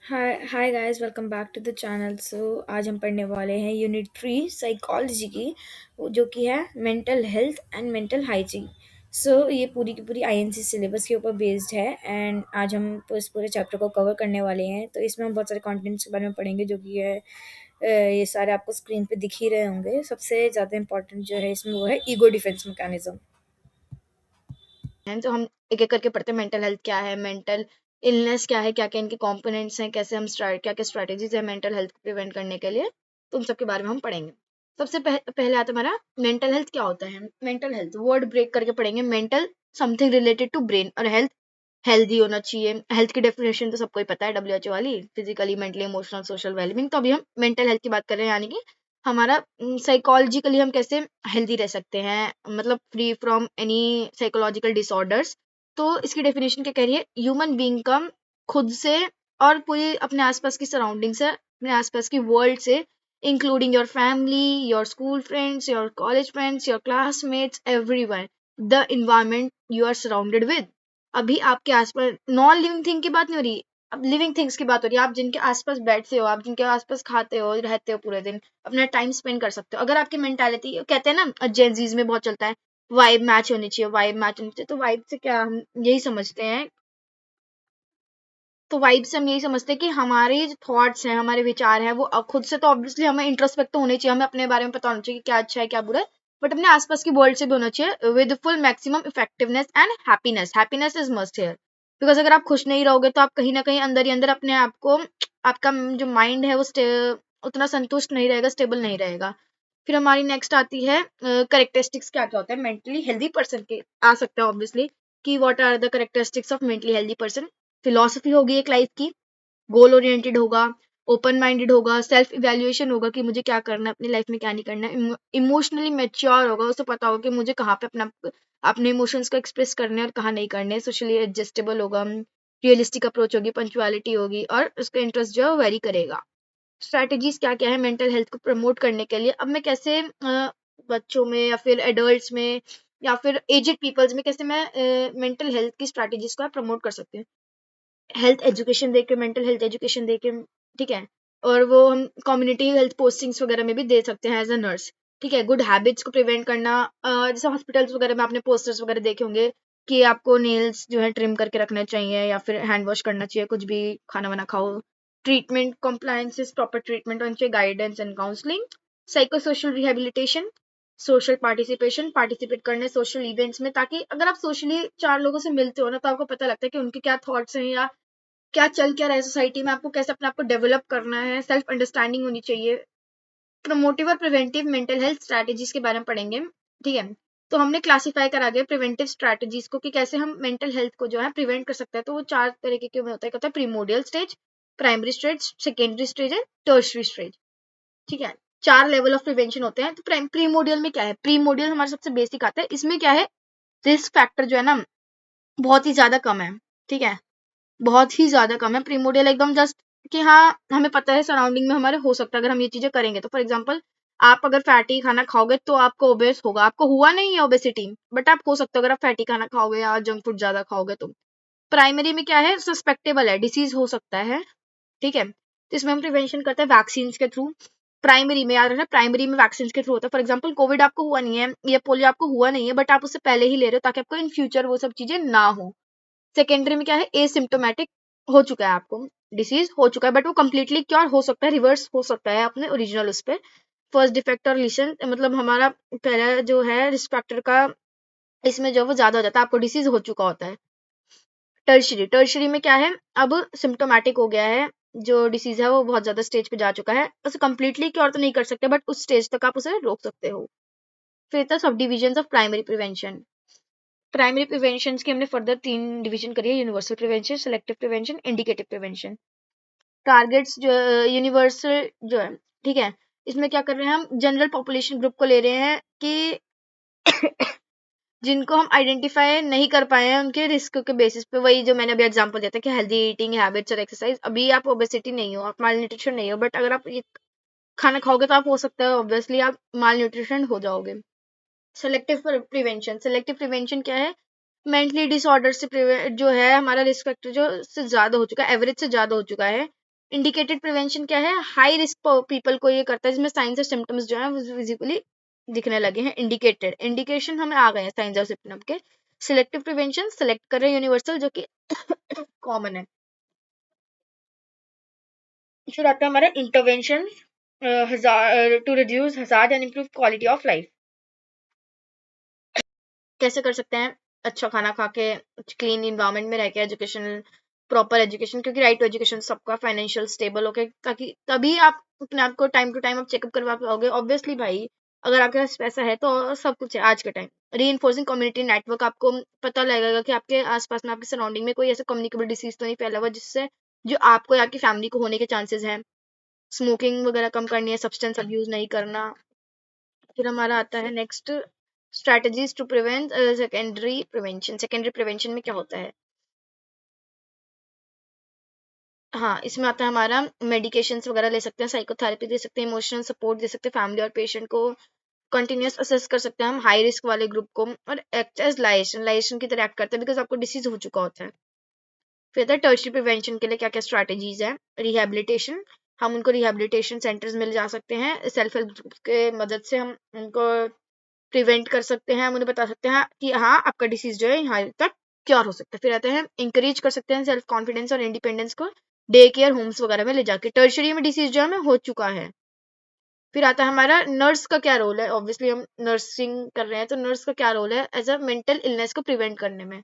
Hi guys, welcome back to the channel. आज हम पढ़ने वाले हैं यूनिट 3 साइकोलॉजी की, जो कि है mental health and mental hygiene. ये पूरी की पूरी आईएनसी सिलेबस के ऊपर बेस्ड है एंड आज हम इस पूरे चैप्टर को कवर करने वाले हैं। तो इसमें हम बहुत सारे कंटेंट्स के बारे में पढ़ेंगे, जो कि है ये सारे आपको स्क्रीन पे दिख ही रहे होंगे। सबसे ज़्यादा इंपॉर्टेंट जो है इसमें वो है ईगो डिफेंस मैकेनिज्म। हैं तो हम एक एक करके पढ़ते हैं। मेंटल हेल्थ क्या है, मेंटल इलनेस क्या है, क्या क्या इनके कंपोनेंट्स हैं, कैसे हम क्या क्या स्ट्रैटेजीज है मेंटल हेल्थ को प्रिवेंट करने के लिए, तो उन सब के बारे में हम पढ़ेंगे। सबसे पहले आता है हमारा मेंटल हेल्थ क्या होता है। मेंटल हेल्थ वर्ड ब्रेक करके पढ़ेंगे। Mental something related to brain, और हेल्थ हेल्दी होना चाहिए। हेल्थ की डेफिनेशन तो सबको ही पता है, डब्ल्यूएचओ वाली, physically mentally emotional social wellbeing. तो अभी हम मेंटल हेल्थ की बात कर रहे हैं, यानी कि हमारा साइकोलॉजिकली हम कैसे हेल्दी रह सकते हैं, मतलब free from any psychological disorders. तो इसकी डेफिनेशन क्या कह रही है, ह्यूमन बीइंग का खुद से और पूरी अपने आसपास की सराउंडिंग से, अपने आसपास की वर्ल्ड से, including your family, your school friends, your college friends, your classmates, everyone, the environment you are surrounded with. अभी आपके आसपास नॉन लिविंग थिंग की बात नहीं हो रही, अब लिविंग थिंग्स की बात हो रही है। आप जिनके आसपास बैठते हो, आप जिनके आसपास खाते हो, रहते हो, पूरे दिन अपना टाइम स्पेंड कर सकते हो। अगर आपकी मेंटालिटी, कहते हैं ना जेंजीज में बहुत चलता है, वाइब मैच होनी चाहिए, वाइब मैच होनी चाहिए। तो वाइब से क्या हम यही समझते हैं, तो वाइब से हम यही समझते हैं कि हमारे जो थॉट्स हैं, हमारे विचार हैं, वो खुद से तो ऑब्वियसली हमें इंट्रोस्पेक्ट तो होने चाहिए, हमें अपने बारे में पता होना चाहिए कि क्या अच्छा है क्या बुरा है, बट अपने आसपास की वर्ल्ड से भी होना चाहिए with full maximum effectiveness and happiness. Happiness is must here, because अगर आप खुश नहीं रहोगे तो आप कहीं ना कहीं अंदर ही अंदर अपने आप को, आपका जो माइंड है वो उतना संतुष्ट नहीं रहेगा, स्टेबल नहीं रहेगा। फिर हमारी नेक्स्ट आती है करेक्टरिस्टिक्स, क्या क्या होता है मेंटली हेल्दी पर्सन के, आ सकता है ऑब्वियसली, कि what are the characteristics of mentally healthy person. Philosophy होगी एक लाइफ की, गोल ओरिएंटेड होगा, ओपन माइंडेड होगा, सेल्फ इवैल्यूएशन होगा कि मुझे क्या करना है अपनी लाइफ में, क्या नहीं करना है। इमोशनली मैच्योर होगा, उसे पता होगा कि मुझे कहाँ पे अपने इमोशंस को एक्सप्रेस करने हैं और कहाँ नहीं करने। सोशली एडजस्टेबल होगा, रियलिस्टिक अप्रोच होगी, पंचुअलिटी होगी, और उसका इंटरेस्ट जो है वेरी करेगा। स्ट्रैटेजीज क्या क्या है मेंटल हेल्थ को प्रमोट करने के लिए। अब मैं कैसे बच्चों में या फिर एडल्ट्स में या फिर एजेड पीपल्स में कैसे मैं मेंटल हेल्थ की स्ट्रैटेजीज को प्रमोट कर सकती हूँ। हेल्थ एजुकेशन देके, मेंटल हेल्थ एजुकेशन देके, ठीक है। और वो हम कम्युनिटी हेल्थ पोस्टिंग्स वगैरह में भी दे सकते हैं एज अ नर्स, ठीक है। गुड हैबिट्स को प्रिवेंट करना, जैसे हॉस्पिटल्स वगैरह में आपने पोस्टर्स वगैरह देखे होंगे कि आपको नेल्स जो है ट्रिम करके रखने चाहिए, या फिर हैंड वॉश करना चाहिए, कुछ भी खाना वाना खाओ। ट्रीटमेंट कॉम्प्लायंसेस, प्रॉपर ट्रीटमेंट होनी चाहिए, guidance and counselling. Psycho social rehabilitation, social participation, participate करने सोशल इवेंट्स में, ताकि अगर आप सोशली चार लोगों से मिलते हो ना, तो आपको पता लगता है कि उनके क्या थॉट्स हैं, या क्या चल क्या रहा है सोसाइटी में, आपको कैसे अपने आप को डेवलप करना है, सेल्फ अंडरस्टैंडिंग होनी चाहिए। प्रोमोटिव और प्रिवेंटिव मेंटल हेल्थ स्ट्रैटेजीज के बारे में पढ़ेंगे, ठीक है। तो हमने क्लासिफाई करा दिया प्रिवेंटिव स्ट्रैटेजीज को, कि कैसे हम मेंटल हेल्थ को जो है प्रिवेंट कर सकते हैं। तो वो चार तरीके के में होता है, एक होता है primordial stage, primary stage, secondary stage है, टर्शरी स्टेज, ठीक है। चार लेवल ऑफ प्रिवेंशन होते हैं। तो प्रीमोडियल में क्या है, प्रीमोडियल हमारा सबसे बेसिक आता है। इसमें क्या है, रिस्क फैक्टर जो है ना बहुत ही ज्यादा कम है, ठीक है, बहुत ही ज़्यादा कम है। प्रीमोडियल एकदम जस्ट कि हाँ, हमें पता है सराउंडिंग में हमारे हो सकता है अगर हम ये चीज़ें करेंगे। तो फॉर एग्जांपल, आप अगर फैटी खाना खाओगे तो आपको ओबेस होगा, आपको हुआ नहीं है ओबेसिटी, बट आप हो सकते हो अगर आप फैटी खाना खाओगे या जंक फूड ज़्यादा खाओगे तो। प्राइमरी में क्या है, सस्पेक्टेबल है, डिसीज हो सकता है, ठीक है। तो इसमें हम प्रिवेंशन करते हैं वैक्सीन के थ्रू। प्राइमरी में याद रखना, प्राइमरी में वैक्सीन के थ्रू होता है। फॉर एग्जाम्पल, कोविड आपको हुआ नहीं है, या पोलियो आपको हुआ नहीं है, बट आप उससे पहले ही ले रहे हो ताकि आपको इन फ्यूचर वो सब चीज़ें ना हो। सेकेंडरी में क्या है, एसिम्प्टोमेटिक हो चुका है, आपको डिसीज हो चुका है, बट वो कंप्लीटली क्योर हो सकता है, रिवर्स हो सकता है अपने ओरिजिनल उस पे। फर्स्ट डिफेक्ट और लीशन, मतलब हमारा पहला जो है रिस्क फैक्टर का, इसमें जो वो ज्यादा हो जाता है, आपको डिसीज हो चुका होता है। टर्शरी, टर्शरी में क्या है, अब सिम्प्टोमेटिक हो गया है, जो डिसीज है वो बहुत ज्यादा स्टेज पे जा चुका है, उसे कंप्लीटली क्योर तो नहीं कर सकते, बट उस स्टेज तक आप उसे रोक सकते हो। फिर था sub division of primary prevention. Primary prevention की हमने फर्दर तीन डिवीजन करी है, universal prevention, selective prevention, indicative prevention. Targets जो यूनिवर्सल जो है, ठीक है, इसमें क्या कर रहे हैं, हम जनरल पॉपुलेशन ग्रुप को ले रहे हैं कि जिनको हम आइडेंटिफाई नहीं कर पाए हैं उनके रिस्क के बेसिस पे। वही जो मैंने अभी एग्जांपल दिया था कि हेल्दी ईटिंग हैबिट्स और एक्सरसाइज। अभी आप ओबेसिटी नहीं हो, आप माल न्यूट्रिशन नहीं हो, बट अगर आप ये खाना खाओगे तो आप हो सकता है ऑब्वियसली आप माल न्यूट्रिशन हो जाओगे। सेलेक्टिव प्रिवेंशन, सेलेक्टिव प्रिवेंशन क्या है, मेंटली डिसऑर्डर से जो है हमारा रिस्क फैक्टर जो से ज्यादा हो चुका है, एवरेज से ज्यादा हो चुका है, इंडिकेटेड प्रिवेंशन क्या है? हाई रिस्क पीपल को ये करता है जिसमें साइंस और सिम्टम्स जो है विजिबली दिखने लगे हैं। इंडिकेटेड इंडिकेशन हमें आ गए हैं साइंस और सिम्टम के। सिलेक्टिव प्रिवेंशन सिलेक्ट कर रहे हैं यूनिवर्सल जो कि कॉमन है। फिर आता है हमारा intervention to reduce hazard and improve quality of life. कैसे कर सकते हैं? अच्छा खाना खा के, क्लीन इन्वायरमेंट में रह के, एजुकेशन, प्रॉपर एजुकेशन, क्योंकि राइट टू एजुकेशन सबका, फाइनेंशियल स्टेबल होके, ताकि तभी आप अपने आप को टाइम टू टाइम आप चेकअप करवा पाओगे। ऑब्वियसली भाई, अगर आपके पास पैसा है तो सब कुछ है आज के टाइम। री इन्फोर्सिंग कम्युनिटी नेटवर्क, आपको पता लगेगा कि आपके आसपास में, आपके सराउंडिंग में कोई ऐसा कम्युनिकेबल डिसीज तो नहीं फैला हुआ जिससे जो आपको या आपकी फैमिली को होने के चांसेस हैं। स्मोकिंग वगैरह कम करनी है, सब्सटेंस अब्यूज नहीं करना। फिर हमारा आता है next, strategies to prevent secondary prevention. Secondary prevention में क्या होता है? हाँ, इसमें आता है हमारा मेडिकेशंस वगैरह ले सकते हैं, साइकोथेरेपी दे सकते हैं, इमोशनल सपोर्ट दे सकते हैं फैमिली और पेशेंट को, कंटिन्यूस असेस कर सकते हैं हम हाई रिस्क वाले ग्रुप को, और एक्ट एज लाइजेशन, लाइजेशन की तरह एक्ट करते हैं बिकॉज आपको डिसीज हो चुका होता है। फिर आता है टर्शरी प्रिवेंशन के लिए क्या क्या स्ट्रैटेजीज है। रिहेबिलिटेशन, हम उनको रिहेबिलिटेशन सेंटर्स में ले जा सकते हैं, सेल्फ हेल्प ग्रुप के मदद से हम उनको प्रिवेंट कर सकते हैं, हम उन्हें बता सकते हैं कि हाँ आपका डिसीज जो है यहाँ तक क्योर हो सकता है। फिर आते हैं इंकरेज कर सकते हैं सेल्फ कॉन्फिडेंस और इंडिपेंडेंस को डे केयर होम्स वगैरह में ले जाके। टर्शरी में डिसीज जो है हमें हो चुका है। फिर आता है हमारा नर्स का क्या रोल है। ऑब्वियसली हम नर्सिंग कर रहे हैं तो नर्स का क्या रोल है एज अ मेंटल इलनेस को प्रिवेंट करने में।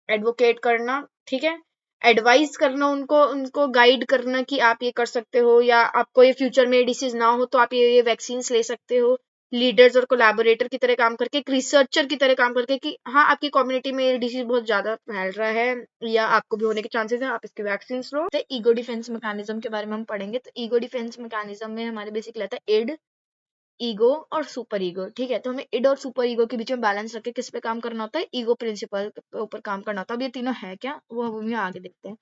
एडवोकेट करना, ठीक है, एडवाइस करना, उनको उनको गाइड करना कि आप ये कर सकते हो, या आपको ये फ्यूचर में डिसीज ना हो तो आप ये वैक्सीन ले सकते हो। लीडर्स और कोलैबोरेटर की तरह काम करके, एक रिसर्चर की तरह काम करके कि हाँ आपकी कम्युनिटी में ये डिसीज बहुत ज्यादा फैल रहा है या आपको भी होने के चांसेस है, आप इसके वैक्सीन लो। तो ईगो डिफेंस मैकेनिज्म के बारे में हम पढ़ेंगे। तो ईगो डिफेंस मैकेनिज्म में हमारे बेसिक रहता है इड, ईगो और सुपर ईगो। ठीक है, तो हमें इड और सुपर ईगो के बीच में बैलेंस रख के किस पे काम करना होता है? ईगो प्रिंसिपल के ऊपर काम करना होता है। अब ये तीनों है क्या, वो हम आगे देखते हैं।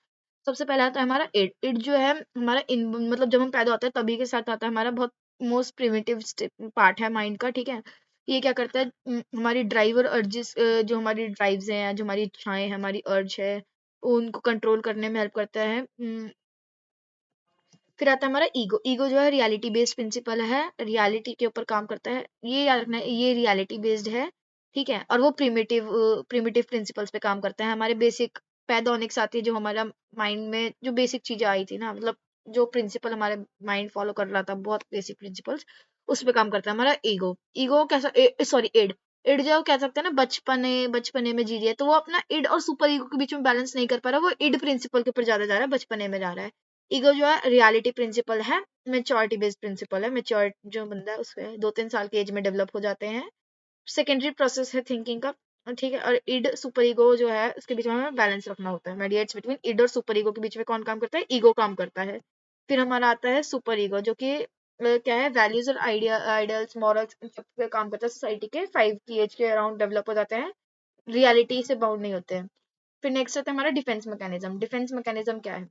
सबसे पहला आता है हमारा इड। इड जो है हमारा इन मतलब जब हम पैदा होते हैं तभी के साथ आता है, हमारा बहुत मोस्ट प्रिमिटिव पार्ट है माइंड का। ठीक है, ये क्या करता है, हमारी ड्राइव और अर्जिस, जो हमारी ड्राइव्स हैं, जो हमारी इच्छाएं हैं, हमारी अर्ज है, उनको कंट्रोल करने में हेल्प करता है। फिर आता है हमारा ईगो। ईगो जो है रियलिटी बेस्ड प्रिंसिपल है, रियलिटी के ऊपर काम करता है। ये याद रखना है, ये रियलिटी बेस्ड है। ठीक है, और वो प्रिमिटिव प्रिमिटिव प्रिंसिपल्स पे काम करता है। हमारे बेसिक पैदा होने के साथ ही जो हमारा माइंड में जो बेसिक चीजें आई थी ना, मतलब जो प्रिंसिपल हमारे माइंड फॉलो कर रहा था, बहुत बेसिक प्रिंसिपल्स, उस पे काम करता है हमारा ईगो। ईगो कैसा, सॉरी इड। इड जो कह सकते हैं ना, बचपने बचपने में जी रही है, तो वो अपना इड और सुपर ईगो के बीच में बैलेंस नहीं कर पा रहा, वो इड प्रिंसिपल के ऊपर ज्यादा जा रहा है, बचपने में जा रहा है। ईगो जो है रियलिटी प्रिंसिपल है, मेच्योरिटी बेस्ड प्रिंसिपल है। मेच्योर जो बंदा है उसके 2-3 साल की एज में डेवलप हो जाते हैं। सेकेंडरी प्रोसेस है थिंकिंग का। ठीक है, और इड सुपर ईगो जो है उसके बीच में हमें बैलेंस रखना होता है। मेडिएट्स बिटवीन इड और सुपर ईगो के बीच में कौन काम करता है? ईगो काम करता है। फिर हमारा आता है सुपर ईगो, जो कि क्या है, वैल्यूज और आइडियल्स, मॉरल्स, इन सब पे काम करता है। सोसाइटी के 5 की एज के अराउंड डेवलप हो जाते हैं, रियलिटी से बाउंड नहीं होते हैं। फिर नेक्स्ट आता है हमारा डिफेंस मैकेनिज्म। डिफेंस मैकेनिज्म क्या है?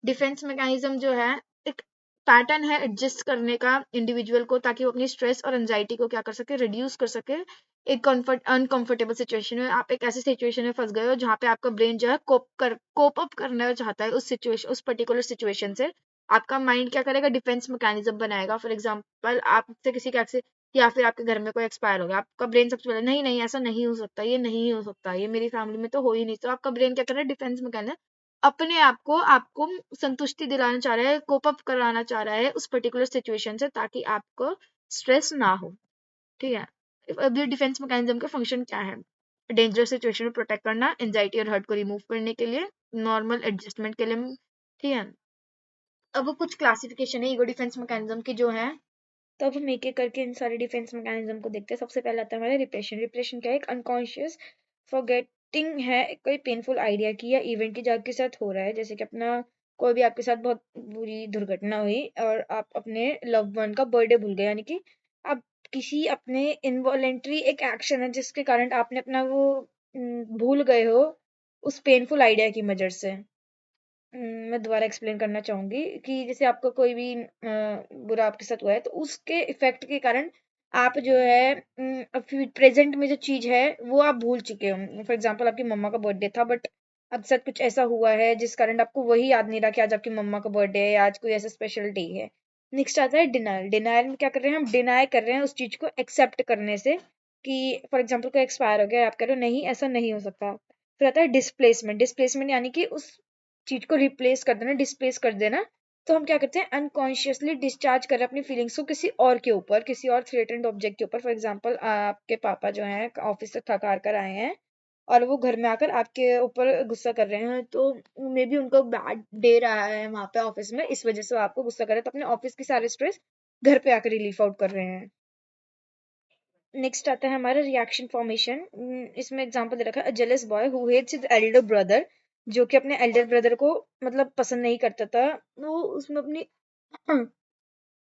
डिफेंस मैकेनिज्म जो है एक पैटर्न है एडजस्ट करने का इंडिविजुअल को, ताकि वो अपनी स्ट्रेस और एंजाइटी को क्या कर सके, रिड्यूस कर सके। एक अनकंफर्टेबल सिचुएशन में, आप एक ऐसी सिचुएशन में फंस गए हो जहाँ पे आपका ब्रेन जो है कोप अप करना चाहता है उस सिचुएशन, उस पर्टिकुलर सिचुएशन से। आपका माइंड क्या करेगा? डिफेंस मैकेनिज्म बनाएगा। फॉर एग्जाम्पल, आपसे किसी का या फिर आपके घर में कोई एक्सपायर हो गया, आपका ब्रेन सबसे पहले नहीं नहीं ऐसा नहीं हो सकता, ये नहीं हो सकता, ये मेरी फैमिली में तो हो ही नहीं, तो आपका ब्रेन क्या कर रहा है? डिफेंस मैकेनिज्म अपने आप को आपको संतुष्टि दिलाना चाह रहा है, कोप अप कराना चाह रहा है उस पर्टिकुलर सिचुएशन से, ताकि आपको स्ट्रेस ना हो। ठीक है, अब ये डिफेंस मैकेनिज्म का फंक्शन क्या है? डेंजरस सिचुएशन में प्रोटेक्ट करना, एंजाइटी और हर्ट को रिमूव करने के लिए, नॉर्मल एडजस्टमेंट के लिए। ठीक है, अब वो कुछ क्लासिफिकेशन है ईगो डिफेंस मैकेनिज्म की जो है। तो अब हम एक एक करके इन सारे डिफेंस मैकेनिज्म को देखते हैं। सबसे पहले आता है हमारा रिप्रेशन। रिप्रेशन क्या है? एक अनकॉन्शियस फॉरगेटिंग है कोई पेनफुल आइडिया की या इवेंट की जो आपके साथ हो रहा है। जैसे कि अपना कोई भी आपके साथ बहुत बुरी दुर्घटना हुई और आप अपने लव्ड वन का बर्थडे भूल गए, यानी कि आप किसी अपने इनवॉलेंट्री एक एक्शन है जिसके कारण आपने अपना वो भूल गए हो उस पेनफुल आइडिया की वजह से। मैं दोबारा एक्सप्लेन करना चाहूंगी कि जैसे आपको कोई भी बुरा आपके साथ हुआ है, तो उसके इफेक्ट के कारण आप जो है प्रेजेंट में जो चीज है वो आप भूल चुके हो। फॉर एग्जांपल, आपकी मम्मा का बर्थडे था, बट आपके साथ कुछ ऐसा हुआ है जिस कारण आपको वही याद नहीं रहा कि आज आपकी मम्मा का बर्थडे है या आज कोई ऐसा स्पेशल डे है। नेक्स्ट आता है डिनायल। डिनायल में क्या कर रहे हैं, हम डिनाई कर रहे हैं उस चीज को एक्सेप्ट करने से, कि फॉर एग्जाम्पल कोई एक्सपायर हो गया, आप कह रहे हो नहीं ऐसा नहीं हो सकता। फिर आता है डिस्प्लेसमेंट। डिस्प्लेसमेंट यानी कि उस चीज को रिप्लेस कर देना, डिस्प्लेस कर देना। तो हम क्या करते हैं, अनकॉन्शियसली डिस्चार्ज कर रहे हैं अपनी फीलिंग्स को किसी और के ऊपर, किसी और थ्रेटेंड ऑब्जेक्ट के ऊपर। फॉर एग्जाम्पल आपके पापा जो हैं ऑफिस से थक हार कर आए हैं और वो घर में आकर आपके ऊपर गुस्सा कर रहे हैं, तो मे बी उनको बैड डे रहा है वहां पे ऑफिस में, इस वजह से वो आपको गुस्सा कर रहे हैं, तो अपने ऑफिस की सारे स्ट्रेस घर पे आकर रिलीफ आउट कर रहे हैं। नेक्स्ट आता है हमारा रिएक्शन फॉर्मेशन। इसमें एग्जांपल दे रखा है, jealous boy who hates his elder brother, जो कि अपने एल्डर ब्रदर को मतलब पसंद नहीं करता था। वो उसमें अपनी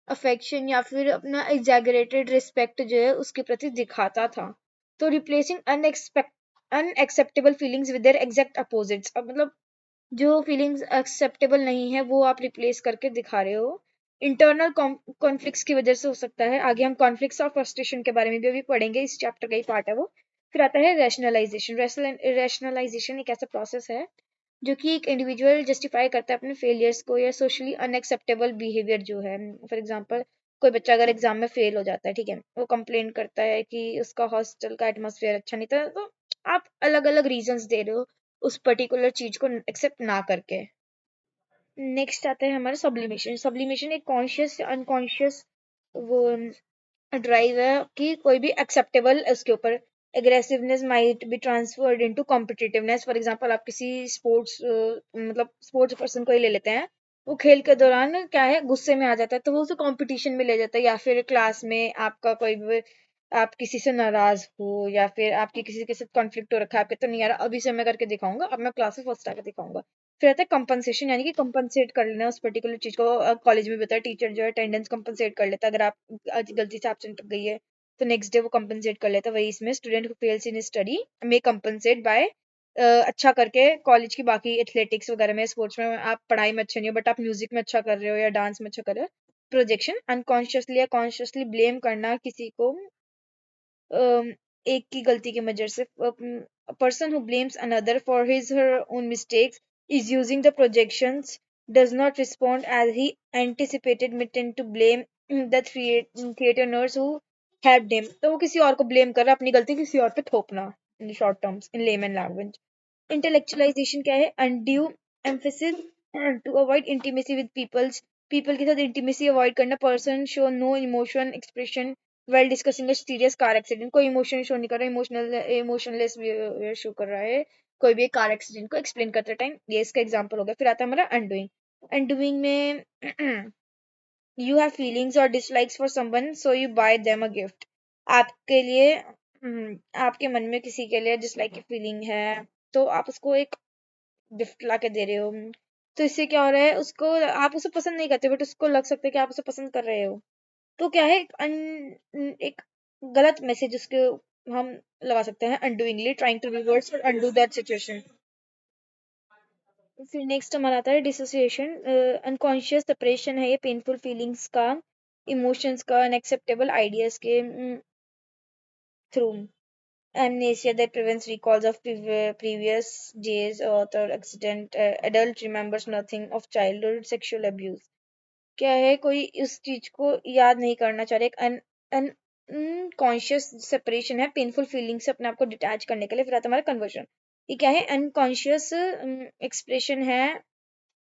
अफेक्शन या फिर अपना एग्जैगरेटेड रिस्पेक्ट जो है उसके प्रति दिखाता था। तो replacing unacceptable feelings with their exact opposites. अब मतलब जो फीलिंग्स एक्सेप्टेबल नहीं है वो आप रिप्लेस करके दिखा रहे हो। इंटरनल कॉन्फ्लिक्ट्स की वजह से हो सकता है। आगे हम कॉन्फ्लिक्ट्स और फ्रस्ट्रेशन के बारे में भी अभी पढ़ेंगे, इस चैप्टर का ही पार्ट है वो। फिर आता है रैशनलाइजेशन। रैशनलाइजेशन एक ऐसा प्रोसेस है जो कि एक इंडिविजुअल जस्टिफाई करता है अपने फेलियर्स को या सोशली अनएक्सेप्टेबल बिहेवियर जो है। फॉर एग्जांपल कोई बच्चा अगर एग्जाम में फेल हो जाता है, ठीक है, वो कंप्लेन करता है कि उसका हॉस्टल का एटमोसफेयर अच्छा नहीं था, तो आप अलग अलग रीजंस दे रहे हो उस पर्टिकुलर चीज को एक्सेप्ट ना करके। नेक्स्ट आता है हमारा सब्लिमेशन। सब्लिमेशन एक कॉन्शियस या अनकॉन्शियस वो ड्राइव है कि कोई भी एक्सेप्टेबल उसके ऊपर aggressiveness might be transferred into competitiveness. For example आप किसी स्पोर्ट्स मतलब स्पोर्ट्स पर्सन को ही ले लेते हैं, वो खेल के दौरान क्या है गुस्से में आ जाता है, तो वो उसे कंपटीशन में ले जाता है, या फिर क्लास में आपका कोई भी आप किसी से नाराज हो या फिर आपकी किसी के साथ कॉन्फ्लिक्ट हो रखा है, आप कहते हो नहीं यार अभी से मैं करके दिखाऊंगा, अब मैं क्लास में फर्स्ट आकर दिखाऊंगा। फिर आता है कंपनसेशन, यानी कि कंपनसेट कर लेना उस पर्टिकुलर चीज को। कॉलेज में भी होता है, टीचर जो है अटेंडेंस कंपनसेट कर लेता है, अगर आप आज गलती से एब्सेंट गई है तो नेक्स्ट डे वो कंपनसेट कर लेता है। वही इसमें student who fails in study may compensate by अच्छा करके कॉलेज की बाकी एथलेटिक्स वगैरह में, स्पोर्ट्स में आप पढ़ाई में अच्छे नहीं हो बट आप म्यूजिक में अच्छा कर रहे हो या डांस में अच्छा कर रहे हो। प्रोजेक्शन अनकॉन्शियसली या कॉन्शियसली ब्लेम करना किसी को एक की गलती की वजह से। a person who blames another for his her own mistakes is using the projections, does not respond as he anticipated, may tend to blame the theater nurse who helped him। तो वो किसी और को ब्लेम कर रहा है, अपनी गलती किसी और पे थोपना, in short terms in layman language. Intellectualization क्या है, undue emphasis to avoid intimacy with peoples, people के साथ इंटीमेसी अवॉइड करना। Person show no emotion expression while discussing a serious car accident, कोई इमोशन शो नहीं कर रहा, इमोशनलेस शो कर रहा है कोई भी कार एक्सीडेंट को एक्सप्लेन करते टाइम, ये इसका एग्जांपल हो गया। फिर आता है हमारा अनडूइंग। अनडूइंग में यू हैव फीलिंग्स और dislikes for someone so you bye them a gift. आपके लिए आपके मन में किसी के लिए डिसलाइक की फीलिंग है, तो आप उसको एक गिफ्ट ला के दे रहे हो। तो इससे क्या हो रहा है, उसको आप उसे पसंद नहीं करते बट उसको लग सकता है कि आप उसे पसंद कर रहे हो। तो क्या है, एक गलत मैसेज उसके हम लगा सकते हैं, अनडूइंगली ट्राइंग टू रिवर्स और अनडू दैट सिचुएशन। फिर नेक्स्ट हमारा आता है डिसोसिएशन। अनकॉन्शियस सेपरेशन है ये पेनफुल फीलिंग्स का, इमोशंस का, अनएक्सेप्टेबल आइडियाज के through. Amnesia that prevents recalls of previous days or the accident. Adult remembers nothing of childhood sexual abuse. क्या है, कोई इस चीज को याद नहीं करना चाह रहे, एक अनकॉन्शियस सेपरेशन है पेनफुल फीलिंग से अपने आप को डिटैच करने के लिए। फिर आता है हमारा कन्वर्जन। ये क्या है, अनकॉन्शियस एक्सप्रेशन है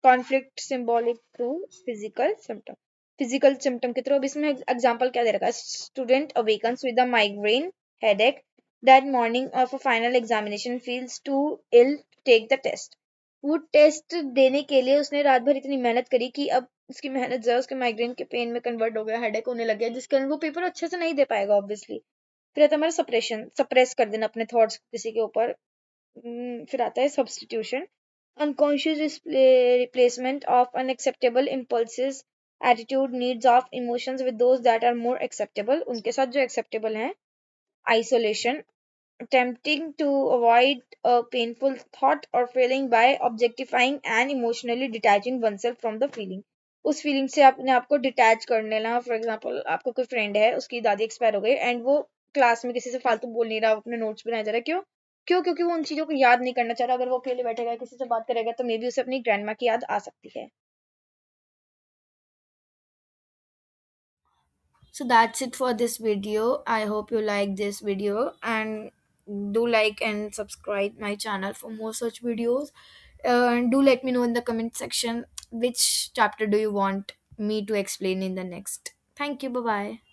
conflict symbolic through physical symptom. Physical symptom के थ्रू। अब इसमें एग्जांपल क्या दे रखा है, student awakens with a migraine headache that morning of a final examination feels too ill take the test. वो टेस्ट देने के लिए उसने रात भर इतनी मेहनत करी कि अब उसकी मेहनत जो है उसके माइग्रेन के पेन में कन्वर्ट हो गया, हेडेक होने लग गया, जिसके कारण वो पेपर अच्छे से नहीं दे पाएगा ऑब्वियसली। फिर आता है हमारा सप्रेशन, सप्रेस कर देना अपने थॉट्स किसी के ऊपर। फिर आता है substitution, unconscious replacement of unacceptable impulses, attitude, needs of emotions with those that are more acceptable, उनके साथ जो acceptable हैं। isolation, attempting to avoid a painful thought or feeling by objectifying and emotionally detaching oneself from the feeling। उस feeling से अपने आप को detach कर लेना। फॉर एग्जाम्पल आपको कोई फ्रेंड है, उसकी दादी एक्सपायर हो गई एंड वो क्लास में किसी से फालतू बोल नहीं रहा, अपने नोट्स बनाए जा रहा है, क्यों, क्यों? क्योंकि वो उन चीज़ों को याद नहीं करना चाह रहा। अगर वो अकेले बैठेगा, किसी से बात करेगा, तो मे बी उसे अपनी ग्रैंड माँ की याद आ सकती है। So that's it for this video. I hope you like this video, and do like and subscribe my channel for more such videos. And do let me know in the comment section which chapter do you want me to explain in the next. Thank you. Bye bye.